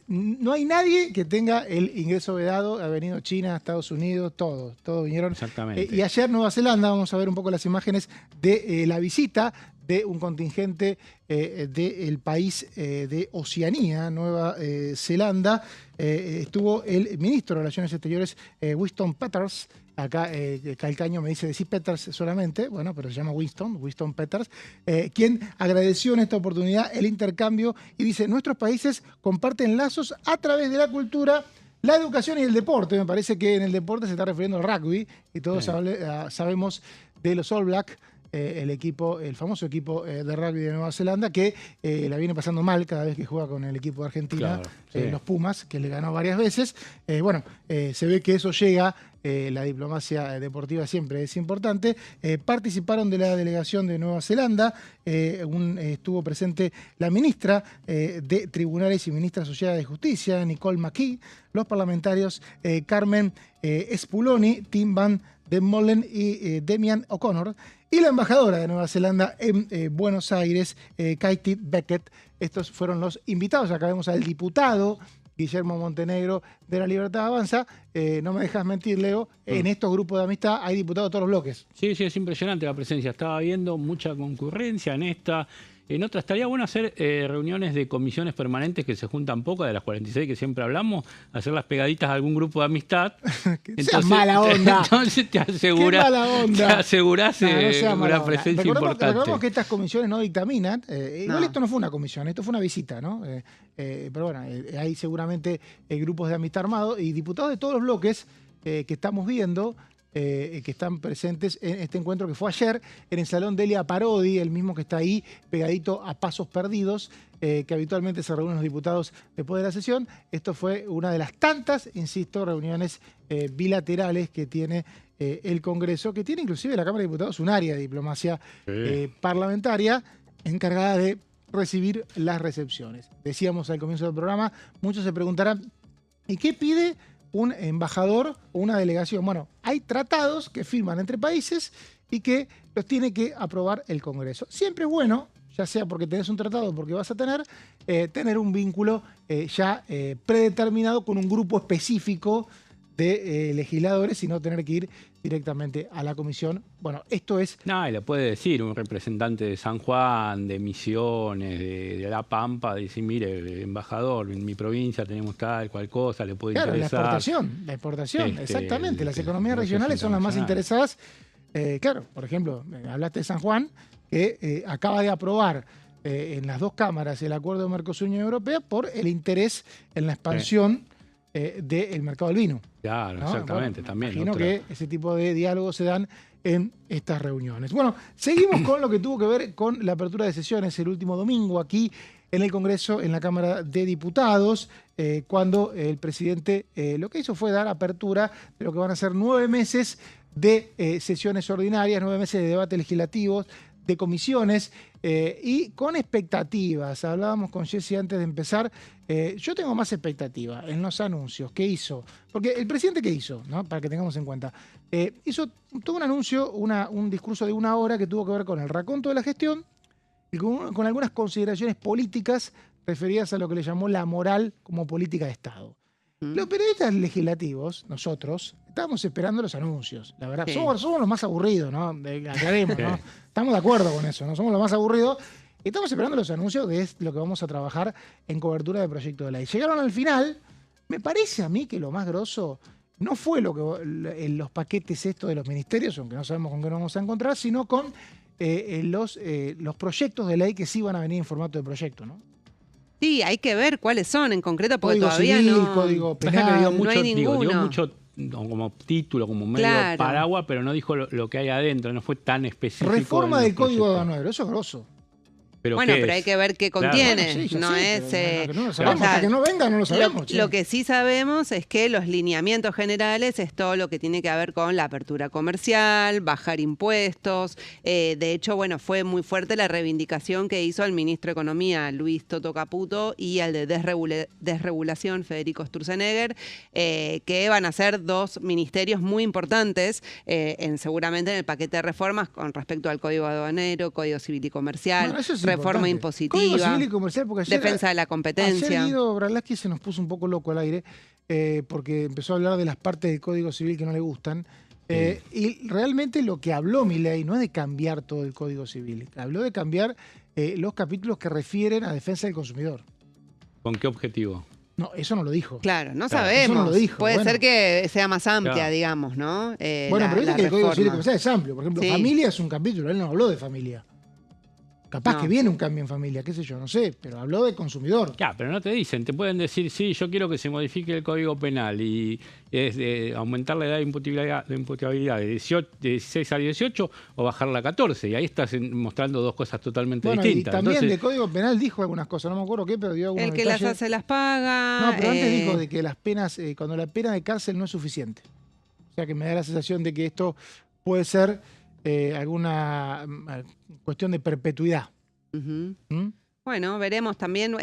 A: no hay nadie que tenga el ingreso vedado. Ha venido China, Estados Unidos, todos vinieron.
B: Exactamente.
A: Y ayer Nueva Zelanda, vamos a ver un poco las imágenes de la visita de un contingente del país de Oceanía, Nueva Zelanda. Estuvo el ministro de Relaciones Exteriores, Winston Peters. Acá Calcaño me dice decir Peters solamente, bueno, pero se llama Winston Peters, quien agradeció en esta oportunidad el intercambio y dice, nuestros países comparten lazos a través de la cultura, la educación y el deporte. Me parece que en el deporte se está refiriendo al rugby y todos sabemos de los All Blacks, el famoso equipo de rugby de Nueva Zelanda, que la viene pasando mal cada vez que juega con el equipo de Argentina, los Pumas, que le ganó varias veces. Se ve que eso llega, la diplomacia deportiva siempre es importante. Participaron de la delegación de Nueva Zelanda, estuvo presente la ministra de Tribunales y ministra asociada de Justicia, Nicole McKee, los parlamentarios Carmen Spuloni, Tim Van Den Molen y Demian O'Connor, y la embajadora de Nueva Zelanda en Buenos Aires, Katie Beckett. Estos fueron los invitados. Acá vemos al diputado Guillermo Montenegro de La Libertad Avanza. No me dejas mentir, Leo, en estos grupos de amistad hay diputados de todos los bloques.
B: Sí, es impresionante la presencia. Estaba viendo mucha concurrencia en esta. En otra, estaría bueno hacer reuniones de comisiones permanentes que se juntan poco, de las 46 que siempre hablamos, hacerlas pegaditas a algún grupo de amistad.
A: Entonces, mala onda.
B: Entonces te aseguras una presencia importante.
A: Recordemos que estas comisiones no dictaminan. Igual esto no fue una comisión, esto fue una visita, ¿no? Pero bueno, hay seguramente grupos de amistad armados y diputados de todos los bloques que estamos viendo, que están presentes en este encuentro que fue ayer en el Salón Delia Parodi, el mismo que está ahí pegadito a Pasos Perdidos, que habitualmente se reúnen los diputados después de la sesión. Esto fue una de las tantas, insisto, reuniones bilaterales que tiene el Congreso, que tiene inclusive la Cámara de Diputados un área de diplomacia parlamentaria encargada de recibir las recepciones. Decíamos al comienzo del programa, muchos se preguntarán, ¿y qué pide un embajador o una delegación? Bueno, hay tratados que firman entre países y que los tiene que aprobar el Congreso. Siempre es bueno, ya sea porque tenés un tratado o porque vas a tener un vínculo ya predeterminado con un grupo específico de legisladores y no tener que ir directamente a la comisión. Bueno, esto es...
B: No, y le puede decir un representante de San Juan, de Misiones, de La Pampa, decir, mire, embajador, en mi provincia tenemos tal, cual cosa, le puede interesar.
A: La exportación, exactamente. Las economías regionales son las más interesadas. Claro, por ejemplo, hablaste de San Juan, que acaba de aprobar en las dos cámaras el acuerdo de Mercosur-Unión Europea por el interés en la expansión del mercado del vino.
B: Claro,
A: ¿no?
B: exactamente,
A: Bueno,
B: también.
A: Imagino que ese tipo de diálogos se dan en estas reuniones. Bueno, seguimos con lo que tuvo que ver con la apertura de sesiones el último domingo aquí en el Congreso, en la Cámara de Diputados, cuando el presidente lo que hizo fue dar apertura de lo que van a ser 9 meses de sesiones ordinarias, 9 meses de debates legislativos, de comisiones y con expectativas. Hablábamos con Jessy antes de empezar. Yo tengo más expectativa en los anuncios que hizo. Porque el presidente, ¿qué hizo? ¿No? Para que tengamos en cuenta. Hizo todo un anuncio, un discurso de 1 hora que tuvo que ver con el raconto de la gestión y con algunas consideraciones políticas referidas a lo que le llamó la moral como política de Estado. Los periodistas legislativos, nosotros, estábamos esperando los anuncios. La verdad, somos los más aburridos, ¿no? Aclaremos, ¿no? Estamos de acuerdo con eso, ¿no? Somos los más aburridos. Y estamos esperando los anuncios, que es lo que vamos a trabajar en cobertura de proyecto de ley. Llegaron al final. Me parece a mí que lo más grosso no fue los paquetes estos de los ministerios, aunque no sabemos con qué nos vamos a encontrar, sino con los proyectos de ley que sí van a venir en formato de proyecto, ¿no?
C: Sí, hay que ver cuáles son en concreto, porque
A: Código
C: todavía
A: civil,
C: no...
A: Código penal,
C: no hay ninguno.
B: Dio mucho como título, como medio paraguas, pero no dijo lo que hay adentro, no fue tan específico.
A: Reforma del Código Aduanero, eso es grosso.
B: ¿Pero
C: bueno, pero hay que ver qué contiene.
A: Claro, bueno, sí,
C: no
A: sé,
C: es.
A: No lo sabemos. Hasta que no venga, no lo sabemos.
C: Lo que sí sabemos es que los lineamientos generales es todo lo que tiene que ver con la apertura comercial, bajar impuestos. De hecho, bueno, fue muy fuerte la reivindicación que hizo el ministro de Economía, Luis Toto Caputo, y el de desregulación, Federico Sturzenegger, que van a ser 2 ministerios muy importantes seguramente en el paquete de reformas con respecto al Código Aduanero, Código Civil y Comercial. Bueno, reforma impositiva,
A: Civil y Comercial, porque ayer,
C: defensa de la competencia.
A: Ayer Guido Bralaski se nos puso un poco loco al aire porque empezó a hablar de las partes del Código Civil que no le gustan. Y realmente lo que habló Milei no es de cambiar todo el Código Civil, habló de cambiar los capítulos que refieren a defensa del consumidor.
B: ¿Con qué objetivo?
A: No, eso no lo dijo.
C: Claro, no sabemos.
A: Eso no lo dijo.
C: Puede ser que sea más amplia, digamos, ¿no?
A: Bueno, pero dice que el Código Civil y Comercial es amplio. Por ejemplo, familia es un capítulo, él no habló de familia. Capaz que viene un cambio en familia, qué sé yo, no sé, pero habló de consumidor.
B: Ya, pero no te dicen, te pueden decir, sí, yo quiero que se modifique el Código Penal y es de aumentar la edad de imputabilidad de 16 a 18 o bajarla a 14, y ahí estás mostrando 2 cosas totalmente distintas.
A: Y también
B: Entonces,
A: del Código Penal dijo algunas cosas, no me acuerdo qué, pero dio algunos
C: el que
A: detalles.
C: las hace las paga.
A: No, pero antes dijo de que las penas, cuando la pena de cárcel no es suficiente. O sea que me da la sensación de que esto puede ser alguna cuestión de perpetuidad.
C: Bueno, veremos también.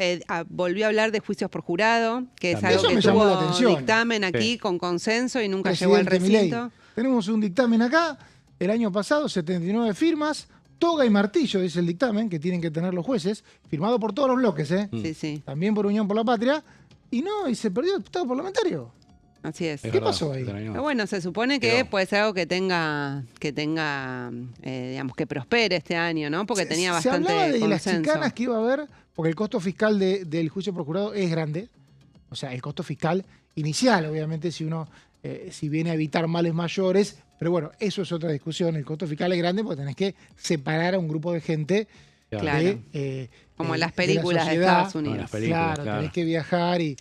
C: Volvió a hablar de juicios por jurado, que es algo
A: Eso
C: que
A: me llamó la
C: tuvo
A: atención.
C: dictamen aquí con consenso y nunca llegó al recinto.
A: Milei. Tenemos un dictamen acá, el año pasado, 79 firmas, toga y martillo, dice el dictamen, que tienen que tener los jueces, firmado por todos los bloques,
C: Sí.
A: También por Unión por la Patria, y se perdió el diputado parlamentario.
C: Así es.
A: ¿Qué pasó ahí?
C: Pero bueno, se supone que puede ser algo que tenga digamos, que prospere este año, ¿no? Porque tenía bastante
A: se hablaba de
C: consenso.
A: las chicanas que iba a haber, porque el costo fiscal del juicio por jurado es grande. O sea, el costo fiscal inicial, obviamente, si viene a evitar males mayores. Pero bueno, eso es otra discusión. El costo fiscal es grande porque tenés que separar a un grupo de gente.
C: Claro. Como en las películas de Estados Unidos.
A: Claro, tenés que viajar y...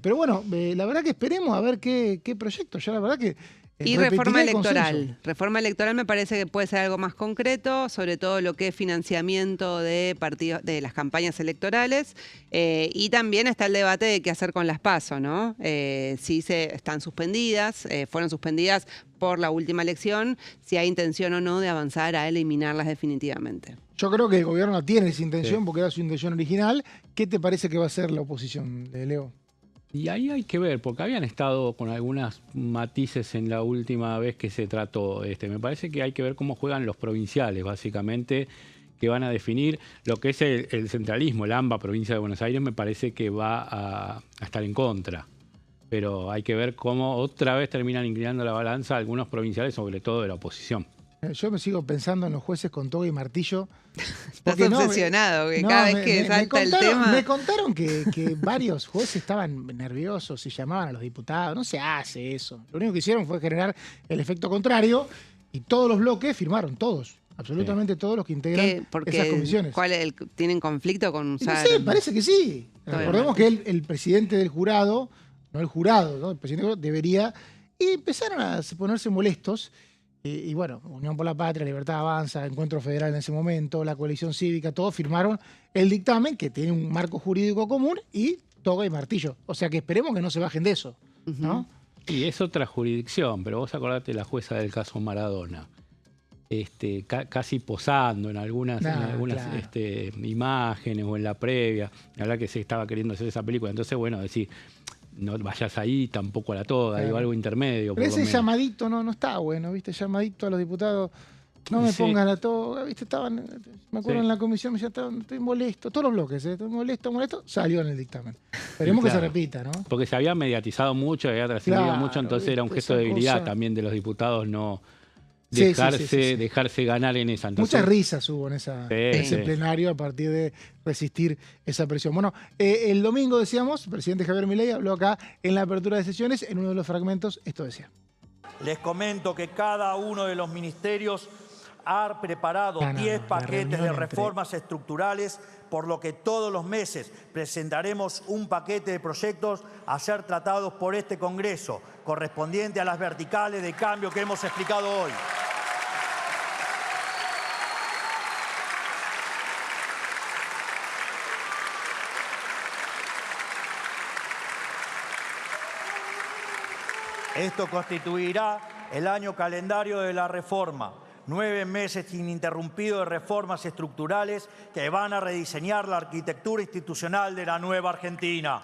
A: pero bueno, la verdad que esperemos a ver qué proyecto. Ya la verdad que...
C: Y reforma electoral. Reforma electoral me parece que puede ser algo más concreto, sobre todo lo que es financiamiento de partidos, de las campañas electorales. Y también está el debate de qué hacer con las PASO, ¿no? Si están suspendidas, fueron suspendidas por la última elección, si hay intención o no de avanzar a eliminarlas definitivamente.
A: Yo creo que el gobierno tiene esa intención porque era su intención original. ¿Qué te parece que va a hacer la oposición, Leo?
B: Y ahí hay que ver, porque habían estado con algunos matices en la última vez que se trató. Me parece que hay que ver cómo juegan los provinciales, básicamente, que van a definir lo que es el centralismo. El AMBA, provincia de Buenos Aires, me parece que va a estar en contra. Pero hay que ver cómo otra vez terminan inclinando la balanza algunos provinciales, sobre todo de la oposición.
A: Yo me sigo pensando en los jueces con toga y martillo.
C: Estás obsesionado, que cada vez que salta el tema...
A: Me contaron que varios jueces estaban nerviosos y llamaban a los diputados. No se hace eso. Lo único que hicieron fue generar el efecto contrario y todos los bloques firmaron, todos. absolutamente todos los que integran esas comisiones.
C: ¿Tienen conflicto con usar?
A: No sé, parece que sí. Recordemos que el presidente del jurado, no el jurado, ¿no? El presidente del jurado debería... Y empezaron a ponerse molestos. Y bueno, Unión por la Patria, Libertad Avanza, Encuentro Federal en ese momento, la Coalición Cívica, todos firmaron el dictamen que tiene un marco jurídico común y toga y martillo. O sea que esperemos que no se bajen de eso, ¿no?
B: Y es otra jurisdicción, pero vos acordate la jueza del caso Maradona, casi posando en algunas imágenes o en la previa, la verdad que se estaba queriendo hacer esa película. Entonces, bueno, decir, no vayas ahí tampoco a la toga, digo, algo intermedio.
A: Pero ese llamadito no está bueno, ¿viste? Llamadito a los diputados, no me pongan la toga, ¿viste? Me acuerdo en la comisión, me decían, estoy molesto, todos los bloques, estoy molesto, salió en el dictamen. Esperemos que se repita, ¿no?
B: Porque se había mediatizado mucho, había trascendido mucho, entonces era un gesto de debilidad también de los diputados no dejarse ganar en esa. Entonces,
A: muchas risas hubo en ese plenario a partir de resistir esa presión. Bueno, el domingo decíamos, el presidente Javier Milei habló acá en la apertura de sesiones, en uno de los fragmentos, esto decía.
K: Les comento que cada uno de los ministerios ha preparado 10 paquetes de reformas estructurales, por lo que todos los meses presentaremos un paquete de proyectos a ser tratados por este Congreso, correspondiente a las verticales de cambio que hemos explicado hoy. Esto constituirá el año calendario de la reforma. 9 meses ininterrumpidos de reformas estructurales que van a rediseñar la arquitectura institucional de la nueva Argentina.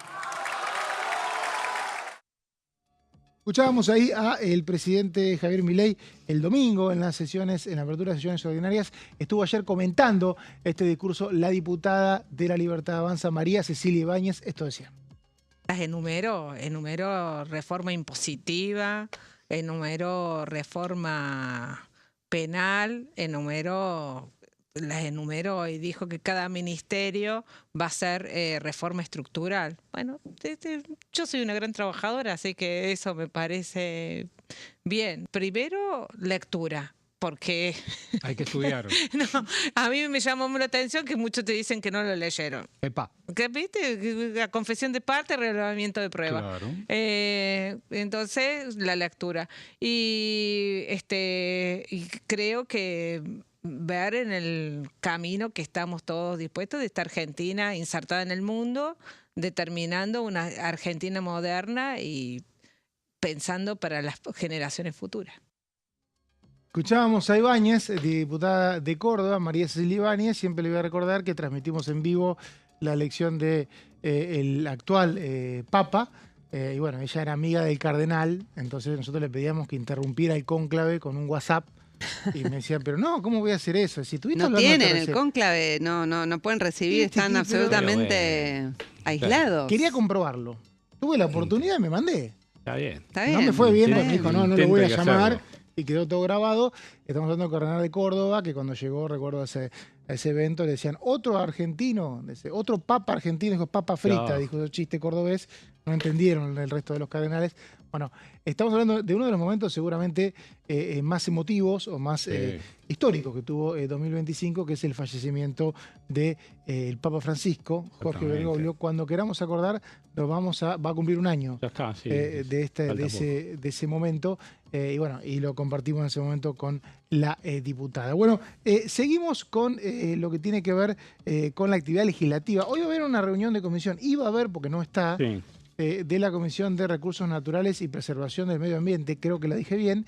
A: Escuchábamos ahí al presidente Javier Milei el domingo en las sesiones, en la apertura de sesiones ordinarias. Estuvo ayer comentando este discurso la diputada de la Libertad Avanza, María Cecilia Ibáñez. Esto decía.
E: Las enumero reforma impositiva, enumero reforma penal, las enumero y dijo que cada ministerio va a hacer reforma estructural. Bueno, yo soy una gran trabajadora, así que eso me parece bien. Primero, lectura. Porque
B: hay que estudiar.
E: No, a mí me llamó la atención que muchos te dicen que no lo leyeron.
B: Epa.
E: ¿Qué, viste? La confesión de parte, relevamiento de prueba.
B: Claro.
E: Entonces, la lectura. Y creo que ver en el camino que estamos todos dispuestos de esta Argentina insertada en el mundo, determinando una Argentina moderna y pensando para las generaciones futuras.
A: Escuchábamos a Ibáñez, diputada de Córdoba, María Cecilia Ibáñez. Siempre le voy a recordar que transmitimos en vivo la elección de el actual Papa. Y bueno, ella era amiga del cardenal, entonces nosotros le pedíamos que interrumpiera el cónclave con un WhatsApp. Y me decían, pero no, ¿cómo voy a hacer eso? Si
C: no tienen el cónclave, no pueden recibir, están absolutamente aislados.
A: Quería comprobarlo. Tuve la oportunidad y me mandé.
B: Está bien.
A: No me fue bien, porque me dijo, no lo voy a llamar. Y quedó todo grabado. Estamos hablando del cardenal de Córdoba, que cuando llegó, recuerdo, a ese evento, le decían, otro argentino, otro papa argentino, dijo papa frita, dijo chiste cordobés, no entendieron el resto de los cardenales. Bueno, estamos hablando de uno de los momentos seguramente más emotivos o más históricos que tuvo 2025, que es el fallecimiento del Papa Francisco, Jorge Bergoglio. Cuando queramos acordar, va a cumplir un año de ese momento. Y bueno, y lo compartimos en ese momento con la diputada. Bueno, seguimos con lo que tiene que ver con la actividad legislativa. Hoy va a haber una reunión de comisión. Iba a haber, porque no está, de la Comisión de Recursos Naturales y Preservación del Medio Ambiente, creo que la dije bien,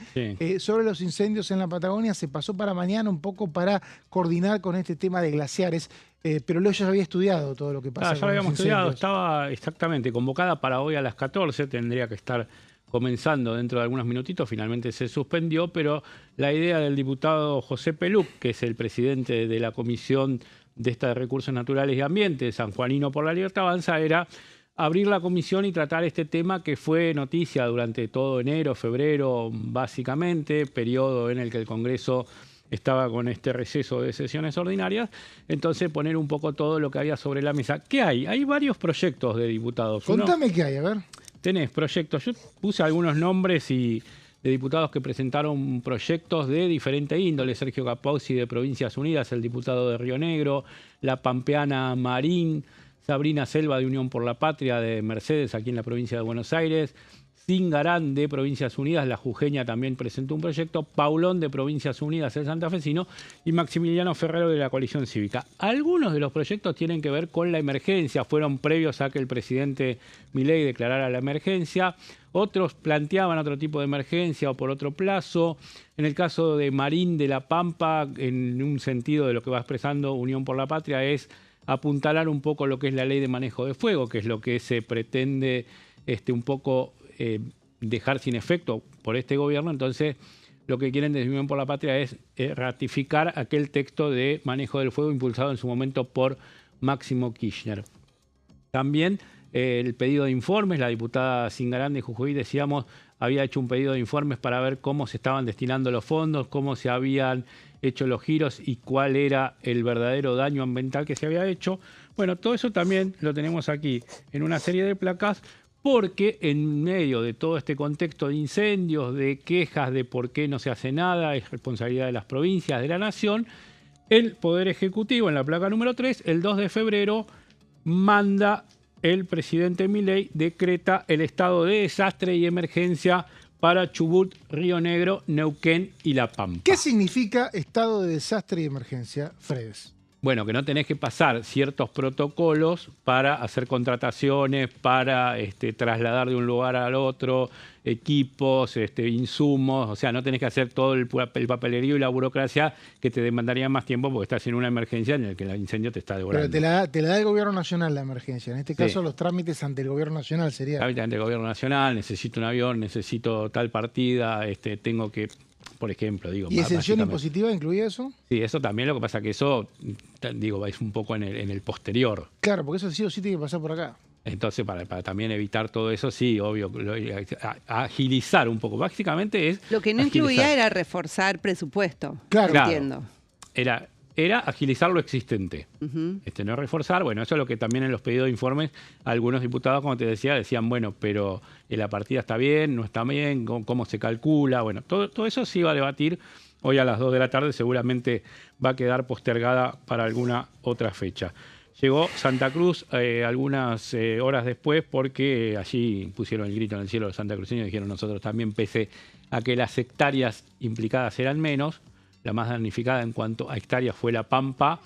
A: sobre los incendios en la Patagonia. Se pasó para mañana un poco para coordinar con este tema de glaciares. Pero yo ya había estudiado todo lo que pasa.
B: Ya lo habíamos estudiado, estaba exactamente convocada para hoy a las 14, tendría que estar comenzando dentro de algunos minutitos, finalmente se suspendió, pero la idea del diputado José Peluc, que es el presidente de la Comisión de Recursos Naturales y Ambiente, Sanjuanino por la Libertad Avanza, era abrir la comisión y tratar este tema que fue noticia durante todo enero, febrero, básicamente, periodo en el que el Congreso estaba con este receso de sesiones ordinarias, entonces poner un poco todo lo que había sobre la mesa. ¿Qué hay? Hay varios proyectos de diputados.
A: Contame qué hay, a ver.
B: Tenés proyectos, yo puse algunos nombres y de diputados que presentaron proyectos de diferente índole. Sergio Capozzi de Provincias Unidas, el diputado de Río Negro, la pampeana Marín, Sabrina Selva de Unión por la Patria de Mercedes, aquí en la provincia de Buenos Aires, Zingarán de Provincias Unidas, la jujeña también presentó un proyecto, Paulón de Provincias Unidas, el santafesino, y Maximiliano Ferrero de la Coalición Cívica. Algunos de los proyectos tienen que ver con la emergencia, fueron previos a que el presidente Milei declarara la emergencia, otros planteaban otro tipo de emergencia o por otro plazo. En el caso de Marín de la Pampa, en un sentido de lo que va expresando Unión por la Patria, es apuntalar un poco lo que es la ley de manejo de fuego, que es lo que se pretende un poco dejar sin efecto por este gobierno. Entonces, lo que quieren desde Unión por la Patria es ratificar aquel texto de manejo del fuego impulsado en su momento por Máximo Kirchner. También el pedido de informes, la diputada Zingarán de Jujuy, decíamos, había hecho un pedido de informes para ver cómo se estaban destinando los fondos, cómo se habían hecho los giros y cuál era el verdadero daño ambiental que se había hecho. Bueno, todo eso también lo tenemos aquí en una serie de placas, porque en medio de todo este contexto de incendios, de quejas de por qué no se hace nada, es responsabilidad de las provincias, de la nación, el Poder Ejecutivo, en la placa número 3, el 2 de febrero, manda el presidente Milei, decreta el estado de desastre y emergencia para Chubut, Río Negro, Neuquén y La Pampa.
A: ¿Qué significa estado de desastre y emergencia, Fredes?
B: Bueno, que no tenés que pasar ciertos protocolos para hacer contrataciones, para trasladar de un lugar al otro equipos, insumos. O sea, no tenés que hacer todo el papelerío y la burocracia que te demandaría más tiempo porque estás en una emergencia en la que el incendio te está devorando.
A: Pero te la da el Gobierno Nacional la emergencia. En este caso, los trámites ante el Gobierno Nacional sería...
B: Trámites ante el Gobierno Nacional, necesito un avión, necesito tal partida, tengo que... Por ejemplo, digo.
A: ¿Y exención impositiva incluye eso?
B: Sí, eso también, lo que pasa que eso, digo, es un poco en el posterior.
A: Claro, porque eso sí o sí tiene que pasar por acá.
B: Entonces, para también evitar todo eso, sí, obvio, agilizar un poco. Básicamente es...
C: Lo que no incluía era reforzar presupuesto.
A: Claro.
C: Entiendo.
B: Era agilizar lo existente, no reforzar. Bueno, eso es lo que también en los pedidos de informes algunos diputados, como te decía, decían, bueno, pero la partida está bien, no está bien, cómo se calcula. Bueno, todo eso sí va a debatir hoy a las 2 de la tarde, seguramente va a quedar postergada para alguna otra fecha. Llegó Santa Cruz algunas horas después porque allí pusieron el grito en el cielo los santacruceños y dijeron nosotros también, pese a que las hectáreas implicadas eran menos. La más damnificada en cuanto a hectáreas fue La Pampa,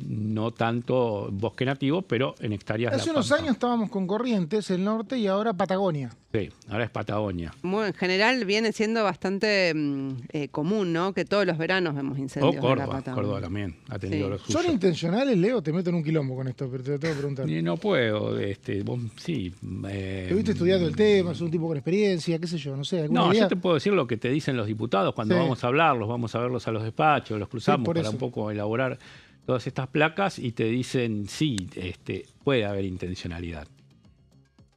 B: no tanto bosque nativo, pero en hectáreas.
A: Hace unos años estábamos con Corrientes, el norte, y ahora Patagonia.
B: Sí, ahora es Patagonia.
C: Bueno, en general viene siendo bastante común, ¿no? Que todos los veranos vemos incendios en la Patagonia.
B: Córdoba también ha tenido lo suyo.
A: ¿Son intencionales, Leo? Te meto en un quilombo con esto, pero te lo tengo que preguntar.
B: No puedo, vos sí.
A: Estuviste estudiando el tema, sos un tipo con experiencia, qué sé yo, no sé.
B: No, yo te puedo decir lo que te dicen los diputados cuando vamos a hablarlos, vamos a verlos a los despachos, los cruzamos para un poco elaborar todas estas placas y te dicen, sí, puede haber intencionalidad.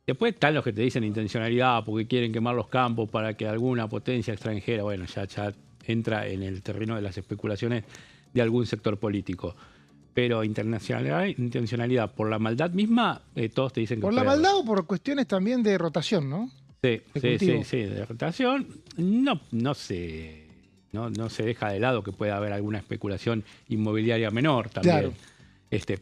B: Después están los que te dicen intencionalidad porque quieren quemar los campos para que alguna potencia extranjera, bueno, ya entra en el terreno de las especulaciones de algún sector político. Pero intencionalidad por la maldad misma, todos te dicen que
A: ¿por la maldad o por cuestiones también de rotación, no?
B: Sí, de rotación. No se deja de lado que pueda haber alguna especulación inmobiliaria menor también. Claro.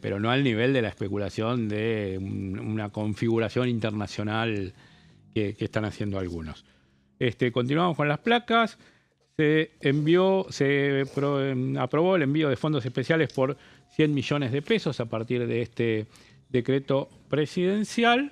B: Pero no al nivel de la especulación de una configuración internacional que están haciendo algunos. Continuamos con las placas. Se aprobó el envío de fondos especiales por 100 millones de pesos a partir de este decreto presidencial.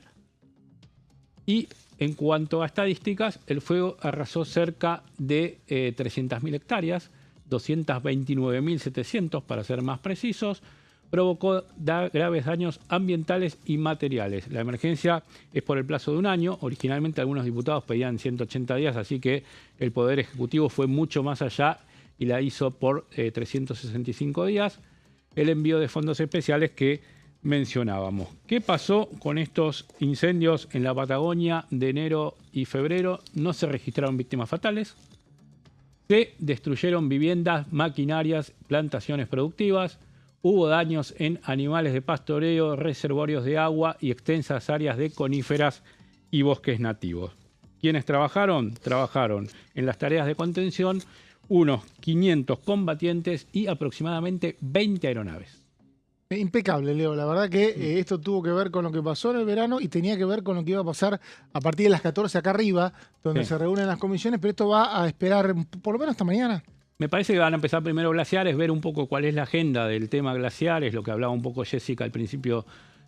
B: Y en cuanto a estadísticas, el fuego arrasó cerca de 300.000 hectáreas, 229.700 para ser más precisos. Provocó graves daños ambientales y materiales. La emergencia es por el plazo de un año. Originalmente algunos diputados pedían 180 días, así que el Poder Ejecutivo fue mucho más allá y la hizo por 365 días. El envío de fondos especiales que mencionábamos. ¿Qué pasó con estos incendios en la Patagonia de enero y febrero? No se registraron víctimas fatales. Se destruyeron viviendas, maquinarias, plantaciones productivas. Hubo daños en animales de pastoreo, reservorios de agua y extensas áreas de coníferas y bosques nativos. ¿Quiénes trabajaron? Trabajaron en las tareas de contención unos 500 combatientes y aproximadamente 20 aeronaves.
A: Impecable, Leo. La verdad que esto tuvo que ver con lo que pasó en el verano y tenía que ver con lo que iba a pasar a partir de las 14 acá arriba, donde se reúnen las comisiones, pero esto va a esperar por lo menos hasta mañana.
B: Me parece que van a empezar primero glaciares, ver un poco cuál es la agenda del tema glaciares, lo que hablaba un poco Jessica al principio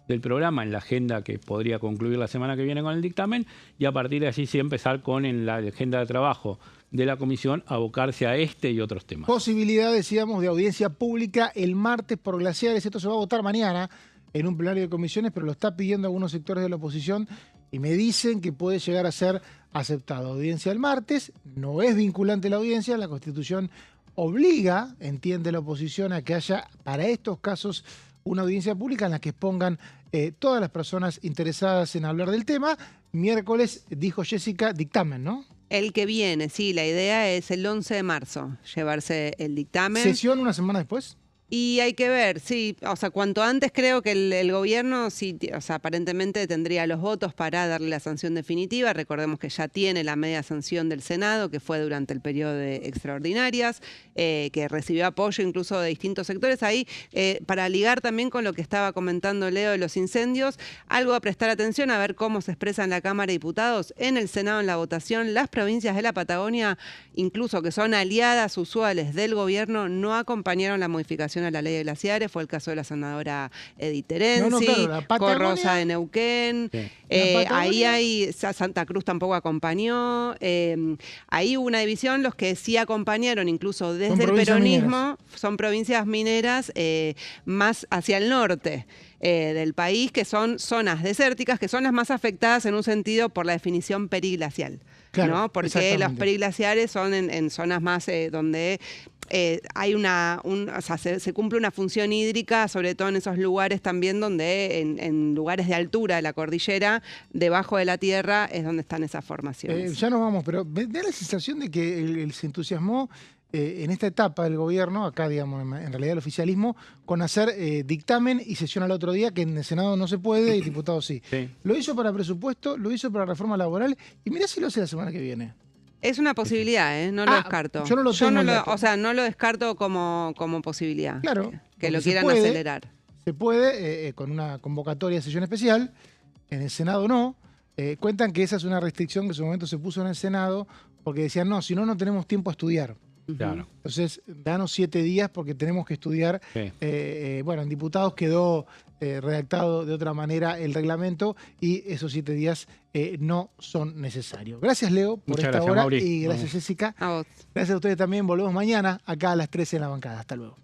B: del programa, en la agenda que podría concluir la semana que viene con el dictamen, y a partir de allí sí empezar con la agenda de trabajo de la comisión, abocarse a este y otros temas.
A: Posibilidad, decíamos, de audiencia pública el martes por glaciares. Esto se va a votar mañana en un plenario de comisiones, pero lo está pidiendo algunos sectores de la oposición y me dicen que puede llegar a ser aceptado. Audiencia el martes, no es vinculante la audiencia, la Constitución obliga, entiende la oposición, a que haya para estos casos una audiencia pública en la que expongan todas las personas interesadas en hablar del tema. Miércoles, dijo Jessica, dictamen, ¿no?
C: El que viene, sí, la idea es el 11 de marzo llevarse el dictamen.
A: ¿Sesión una semana después?
C: Y hay que ver, sí, o sea, cuanto antes creo que el gobierno, sí, o sea, aparentemente tendría los votos para darle la sanción definitiva. Recordemos que ya tiene la media sanción del Senado, que fue durante el periodo de extraordinarias, que recibió apoyo incluso de distintos sectores. Ahí, para ligar también con lo que estaba comentando Leo de los incendios, algo a prestar atención, a ver cómo se expresa en la Cámara de Diputados, en el Senado, en la votación. Las provincias de la Patagonia, incluso que son aliadas usuales del gobierno, no acompañaron la modificación a la ley de glaciares. Fue el caso de la senadora Edith Terenzi, Corrosa de Neuquén.
A: Sí.
C: Ahí hay, Santa Cruz tampoco acompañó. Ahí hubo una división. Los que sí acompañaron, incluso desde el peronismo, son provincias mineras más hacia el norte del país, que son zonas desérticas, que son las más afectadas en un sentido por la definición periglacial. Claro, ¿no? Porque los periglaciares son en zonas más donde hay o sea, se cumple una función hídrica, sobre todo en esos lugares también donde en lugares de altura de la cordillera, debajo de la tierra, es donde están esas formaciones.
A: Ya nos vamos, pero me da la sensación de que se entusiasmó en esta etapa del gobierno, acá digamos en realidad el oficialismo, con hacer dictamen y sesión al otro día, que en el Senado no se puede y el diputado sí. Lo hizo para presupuesto, lo hizo para reforma laboral y mirá si lo hace la semana que viene.
C: Es una posibilidad, no lo descarto.
A: Yo no lo tengo.
C: O sea, no lo descarto como posibilidad.
A: Claro.
C: Que lo quieran acelerar.
A: Se puede, con una convocatoria de sesión especial, en el Senado no. Cuentan que esa es una restricción que en su momento se puso en el Senado, porque decían, no, si no, no tenemos tiempo a estudiar.
B: Claro.
A: Entonces, danos 7 días porque tenemos que estudiar. Sí. Bueno, en diputados quedó redactado de otra manera el reglamento y esos 7 días no son necesarios. Gracias, Leo, por esta hora. Y gracias, Jessica.
C: A vos.
A: Gracias a ustedes también. Volvemos mañana acá a las 13 en la bancada. Hasta luego.